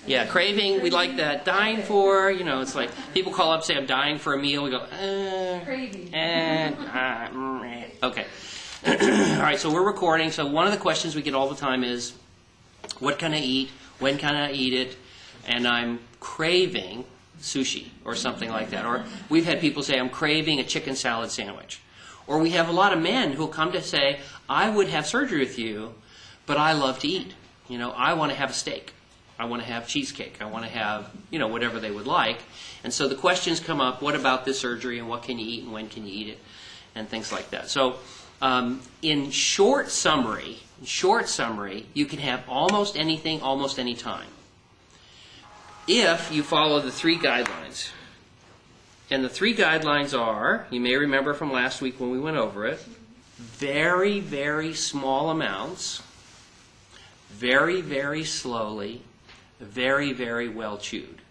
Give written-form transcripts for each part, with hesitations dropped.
Yeah, craving, we like that. Dying for, you know, it's like people call up, say, I'm dying for a meal. We go, Craving. Okay. All right, so we're recording. So one of the questions we get all the time is, what can I eat? When can I eat it? And I'm craving sushi or something like that. Or we've had people say, I'm craving a chicken salad sandwich. Or we have a lot of men who'll come to say, I would have surgery with you, but I love to eat. You know, I want to have a steak. I want to have cheesecake. I want to have, you know, whatever they would like. And so the questions come up, what about this surgery and what can you eat and when can you eat it and things like that. So in short summary, you can have almost anything, almost any time, if you follow the 3 guidelines. And the 3 guidelines are, you may remember from last week when we went over it, very, very small amounts, very, very slowly, very, very well chewed.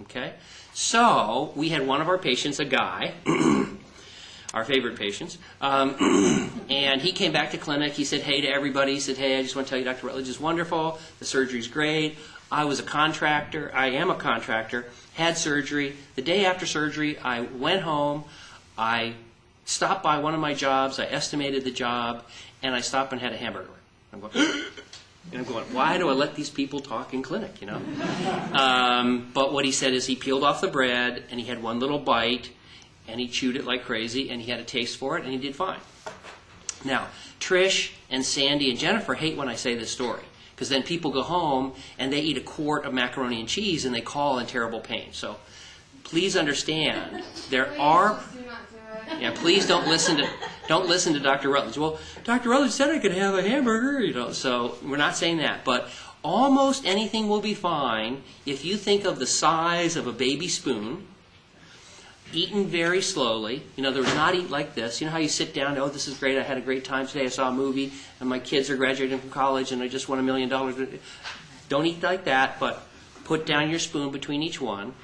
Okay? So, we had one of our patients, a guy, our favorite patients, and he came back to clinic. He said, hey to everybody. He said, hey, I just want to tell you Dr. Rutledge is wonderful. The surgery's great. I am a contractor, had surgery. The day after surgery, I went home. I stopped by one of my jobs. I estimated the job, and I stopped and had a hamburger. I'm going, why do I let these people talk in clinic, you know? But what he said is he peeled off the bread, and he had one little bite, and he chewed it like crazy, and he had a taste for it, and he did fine. Now, Trish and Sandy and Jennifer hate when I say this story, because then people go home, and they eat a quart of macaroni and cheese, and they call in terrible pain. So please understand, there are... Yeah, please don't listen to Dr. Rutledge. Well, Dr. Rutledge said I could have a hamburger, you know, so we're not saying that. But almost anything will be fine if you think of the size of a baby spoon, eaten very slowly. In other words, not eat like this. You know how you sit down, oh, this is great, I had a great time today, I saw a movie, and my kids are graduating from college, and I just won $1 million. Don't eat like that, but put down your spoon between each one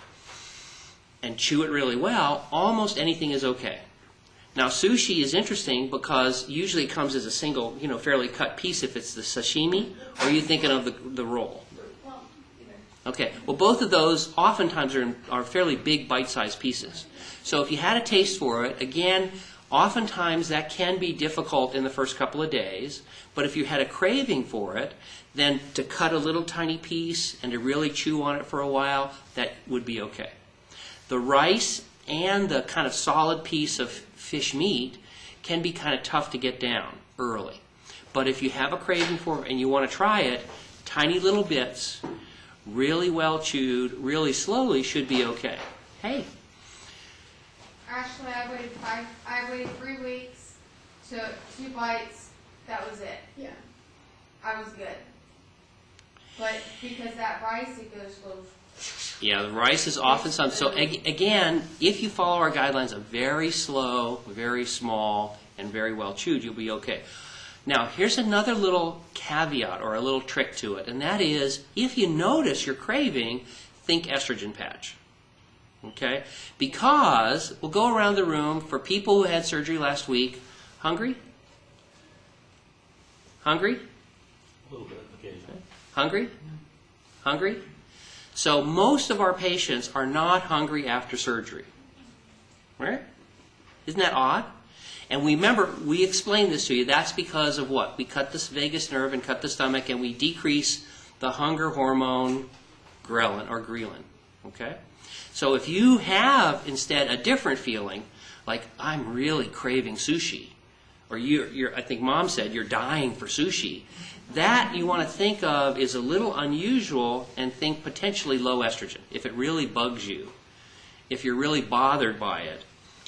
and chew it really well. Almost anything is okay. Now, sushi is interesting because usually it comes as a single, you know, fairly cut piece if it's the sashimi, or are you thinking of the roll? Okay, well, both of those oftentimes are fairly big bite-sized pieces. So if you had a taste for it, again, oftentimes that can be difficult in the first couple of days, but if you had a craving for it, then to cut a little tiny piece and to really chew on it for a while, that would be okay. The rice and the kind of solid piece of fish meat can be kind of tough to get down early. But if you have a craving for it and you want to try it, tiny little bits, really well chewed, really slowly should be okay. Hey. Actually, I waited 3 weeks, took 2 bites, that was it. Yeah. I was good. But because that rice, it goes slow. Yeah, the rice is often something. So again, if you follow our guidelines of very slow, very small, and very well chewed, you'll be okay. Now, here's another little caveat or a little trick to it, and that is, if you notice you're craving, think estrogen patch. Okay? Because we'll go around the room for people who had surgery last week. Hungry? Hungry? A little bit, occasionally. Hungry? Hungry? So most of our patients are not hungry after surgery. Right? Isn't that odd? And remember, we explained this to you. That's because of what? We cut this vagus nerve and cut the stomach, and we decrease the hunger hormone ghrelin. Okay? So if you have instead a different feeling, like I'm really craving sushi, or I think Mom said you're dying for sushi, that you want to think of is a little unusual and think potentially low estrogen. If it really bugs you, if you're really bothered by it,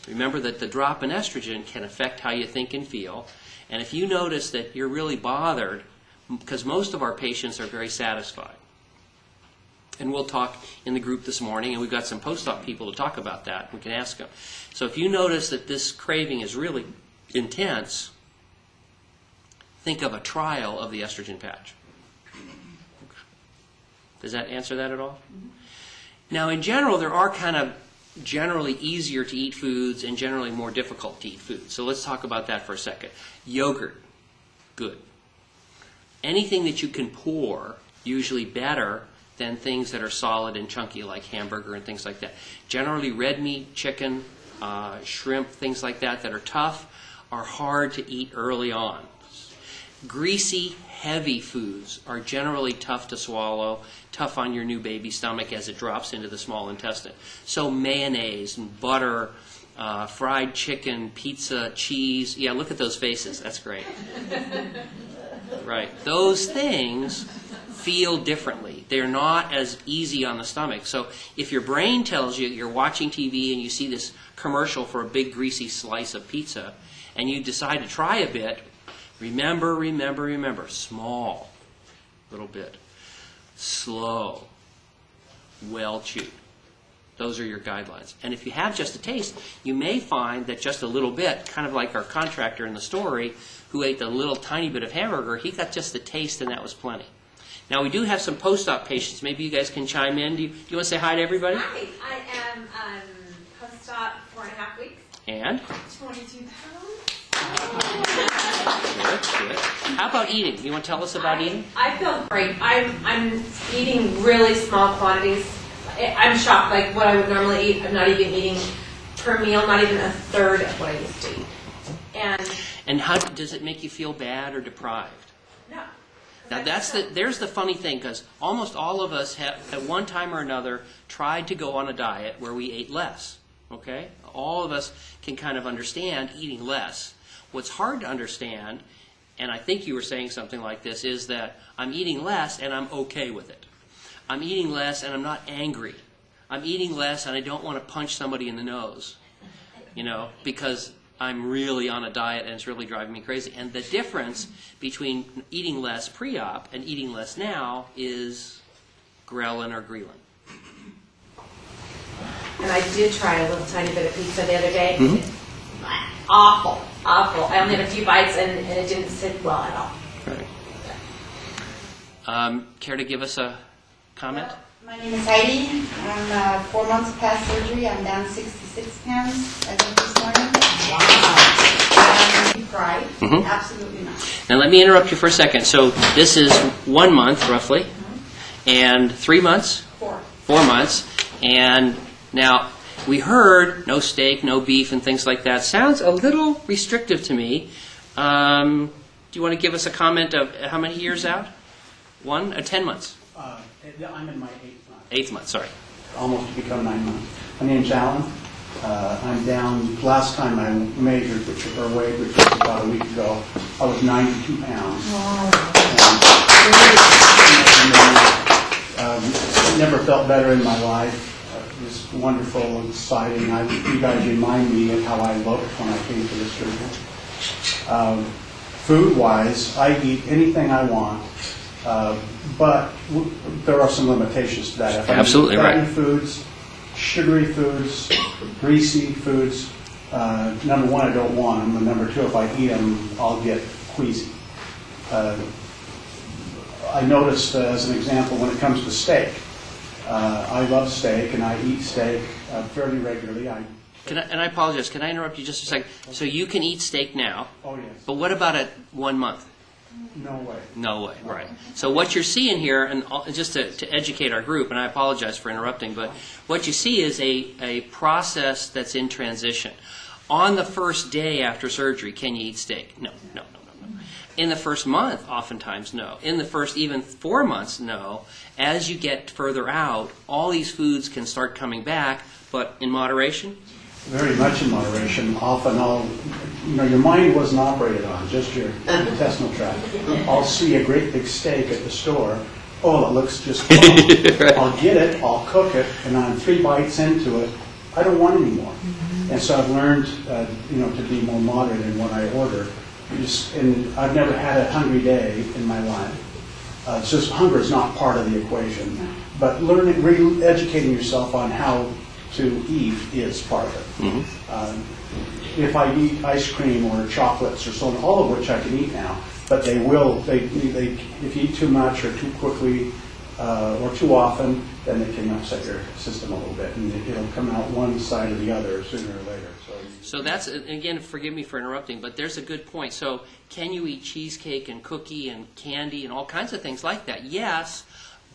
remember that the drop in estrogen can affect how you think and feel. And if you notice that you're really bothered, because most of our patients are very satisfied. And we'll talk in the group this morning, and we've got some post-op people to talk about that. We can ask them. So if you notice that this craving is really intense, think of a trial of the estrogen patch. Does that answer that at all? Mm-hmm. Now, in general, there are kind of generally easier to eat foods and generally more difficult to eat foods. So let's talk about that for a second. Yogurt, good. Anything that you can pour, usually better than things that are solid and chunky like hamburger and things like that. Generally, red meat, chicken, shrimp, things like that that are tough are hard to eat early on. Greasy, heavy foods are generally tough to swallow, tough on your new baby stomach as it drops into the small intestine. So mayonnaise and butter, fried chicken, pizza, cheese. Yeah, look at those faces. That's great. Right. Those things feel differently. They're not as easy on the stomach. So if your brain tells you you're watching TV and you see this commercial for a big greasy slice of pizza and you decide to try a bit, remember, small, little bit, slow, well chewed. Those are your guidelines. And if you have just a taste, you may find that just a little bit, kind of like our contractor in the story who ate the little tiny bit of hamburger, he got just a taste and that was plenty. Now we do have some post-op patients. Maybe you guys can chime in. Do you want to say hi to everybody? Hi, I am post-op 4.5 weeks. And? 22 pounds. Good. How about eating? You want to tell us about eating? I feel great. I'm eating really small quantities. I'm shocked. Like what I would normally eat, I'm not even eating per meal, not even a third of what I used to eat. And how does it make you feel bad or deprived? No. Now there's the funny thing, because almost all of us have at one time or another tried to go on a diet where we ate less. Okay? All of us can kind of understand eating less. What's hard to understand, and I think you were saying something like this, is that I'm eating less and I'm okay with it. I'm eating less and I'm not angry. I'm eating less and I don't want to punch somebody in the nose, because I'm really on a diet and it's really driving me crazy. And the difference between eating less pre-op and eating less now is ghrelin or ghrelin. And I did try a little tiny bit of pizza the other day. Mm-hmm. Awful. I only had a few bites and it didn't sit well at all. Right. Care to give us a comment? Well, my name is Heidi. I'm 4 months past surgery. I'm down 66 pounds as of this morning. Wow. You cried? Mhm. Absolutely not. Now let me interrupt you for a second. So this is 1 month roughly, and 3 months? 4. 4 months. And now we heard no steak, no beef, and things like that. Sounds a little restrictive to me. Do you want to give us a comment of how many years out? 10 months. I'm in my 8th month. 8th month, sorry. Almost to become 9 months. My name's Alan. I'm down, last time I measured or weighed, which was about a week ago, I was 92 pounds. Never felt better in my life. It was wonderful and exciting. You guys remind me of how I looked when I came to this surgery. Food-wise, I eat anything I want. But there are some limitations to that. If Absolutely I eat fatty right. foods, sugary foods, greasy foods, number one, I don't want them, and number two, if I eat them, I'll get queasy. I noticed, as an example, when it comes to steak, I love steak, and I eat steak fairly regularly. And I apologize, can I interrupt you just a second? So you can eat steak now, Oh, yes. but what about at 1 month? No way. No way, right. So what you're seeing here, and just to educate our group, and I apologize for interrupting, but what you see is a process that's in transition. On the first day after surgery, can you eat steak? No. In the first month, oftentimes, no. In the first even 4 months, no. As you get further out, all these foods can start coming back, but in moderation? Very much in moderation. Often your mind wasn't operated on, just your intestinal tract. I'll see a great big steak at the store. Oh, it looks just fine. I'll get it, I'll cook it, and I'm 3 bites into it, I don't want any more. And so I've learned, to be more moderate in what I order. And I've never had a hungry day in my life. It's just hunger is not part of the equation. But educating yourself on how to eat is part of it. Mm-hmm. If I eat ice cream or chocolates or so on, all of which I can eat now, but if you eat too much or too quickly or too often, then they can upset your system a little bit, and it'll come out one side or the other sooner or later. So that's, again, forgive me for interrupting, but there's a good point. So can you eat cheesecake and cookie and candy and all kinds of things like that? Yes,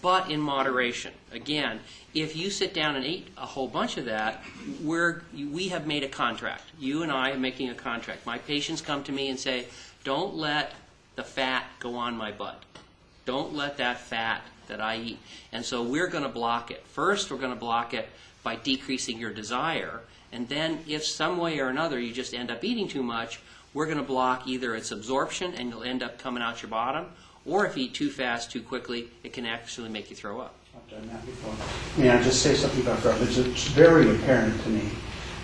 but in moderation. Again, if you sit down and eat a whole bunch of that, we have made a contract. You and I are making a contract. My patients come to me and say, don't let the fat go on my butt. Don't let that fat that I eat. And so we're going to block it. First, we're going to block it by decreasing your desire. And then if some way or another you just end up eating too much, we're going to block either its absorption and you'll end up coming out your bottom, or if you eat too fast, too quickly, it can actually make you throw up. I've done that before. May I just say something, Dr. Rutledge? It's very apparent to me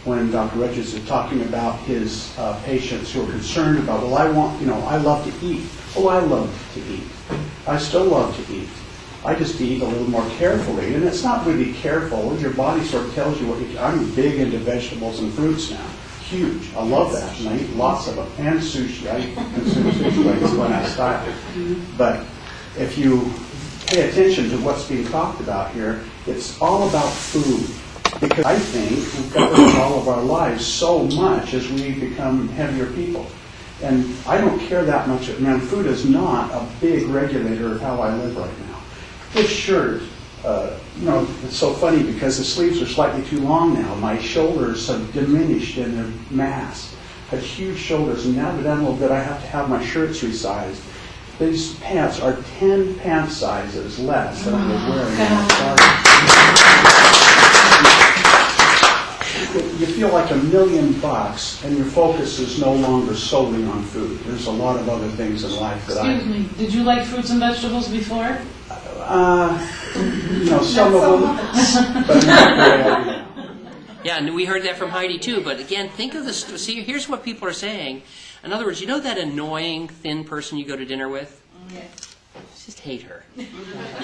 when Dr. Rutledge is talking about his patients who are concerned about, well, I love to eat. Oh, I love to eat. I still love to eat. I just eat a little more carefully. And it's not really careful. Your body sort of tells you what you... I'm big into vegetables and fruits now. Huge. I love that. And I eat lots of them. And sushi. I consume sushi like it's going out of style. But if you pay attention to what's being talked about here, it's all about food. Because I think we've got to live all of our lives so much as we become heavier people. And I don't care that much. Man, food is not a big regulator of how I live right now. This shirt, it's so funny because the sleeves are slightly too long now. My shoulders have diminished in their mass. I had huge shoulders, and now that I'm a little bit, I have to have my shirts resized. These pants are 10 pant sizes less than I was wearing when I started. You feel like $1 million, and your focus is no longer solely on food. There's a lot of other things in life that Excuse me, did you like fruits and vegetables before? some of them, but not really. Yeah, and we heard that from Heidi too. But again, think of this. See, here's what people are saying. In other words, you know that annoying thin person you go to dinner with? Yes. Just hate her.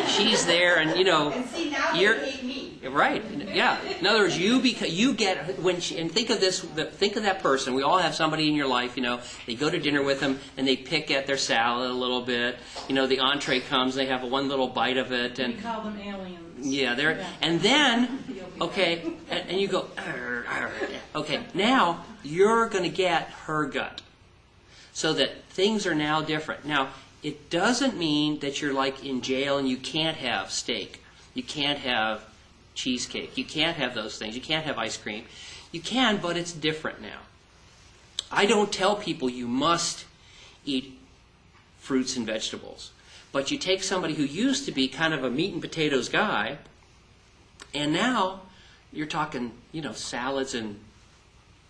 She's there, and And see, now you're they hate me. right. Yeah. In other words, you get when she, and think of this. Think of that person. We all have somebody in your life. They go to dinner with them, and they pick at their salad a little bit. The entree comes, they have one little bite of it, and We call them aliens. yeah, and then okay, and you go "Arr, arr." Okay. Now you're going to get her gut, so that things are now different. Now, it doesn't mean that you're like in jail and you can't have steak. You can't have cheesecake. You can't have those things. You can't have ice cream. You can, but it's different now. I don't tell people you must eat fruits and vegetables. But you take somebody who used to be kind of a meat and potatoes guy, and now you're talking, salads and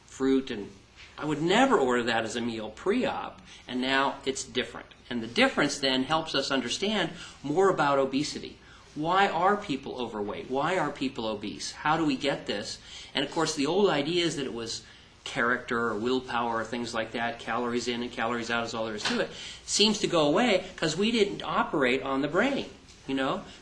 fruit, and I would never order that as a meal pre-op, and now it's different. And the difference then helps us understand more about obesity. Why are people overweight? Why are people obese? How do we get this? And of course, the old idea is that it was character or willpower or things like that, calories in and calories out is all there is to it, seems to go away because we didn't operate on the brain,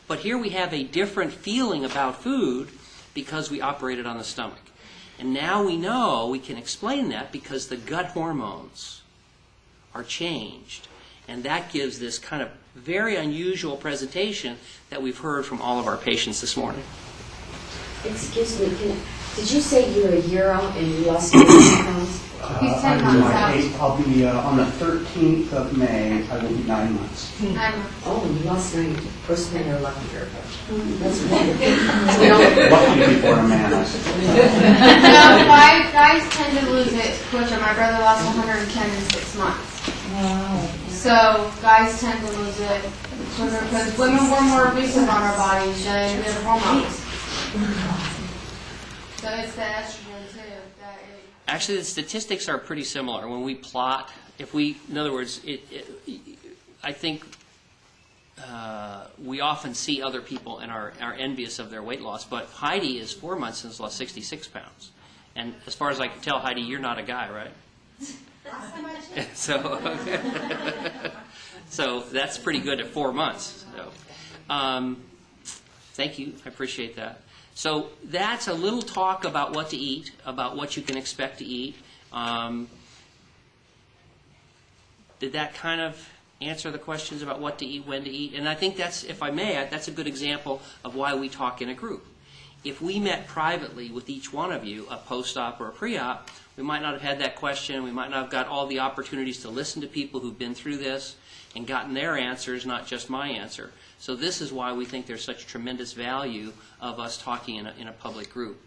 But here we have a different feeling about food because we operated on the stomach. And now we know we can explain that because the gut hormones are changed. And that gives this kind of very unusual presentation that we've heard from all of our patients this morning. Excuse me, did you say you were a year out and you lost 10 pounds? He's 10 months out. I'll be on the 13th of May. I will be 9 months. Oh, you lost 9. First men are luckier. That's Lucky to be born a man, I suppose. Guys tend to lose it quicker. My brother lost 110 in 6 months. Wow. So guys tend to lose it quicker because women were more abusive on our bodies than their hormones. So it's the estrogen too. Actually, the statistics are pretty similar. When we plot, in other words, I think we often see other people and are envious of their weight loss. But Heidi is 4 months and has lost 66 pounds. And as far as I can tell, Heidi, you're not a guy, right? So that's pretty good at 4 months. So, thank you. I appreciate that. So that's a little talk about what to eat, about what you can expect to eat. Did that kind of answer the questions about what to eat, when to eat? And I think that's, if I may, that's a good example of why we talk in a group. If we met privately with each one of you, a post-op or a pre-op, we might not have had that question. We might not have got all the opportunities to listen to people who've been through this. and gotten their answers, not just my answer. So this is why we think there's such tremendous value of us talking in a public group.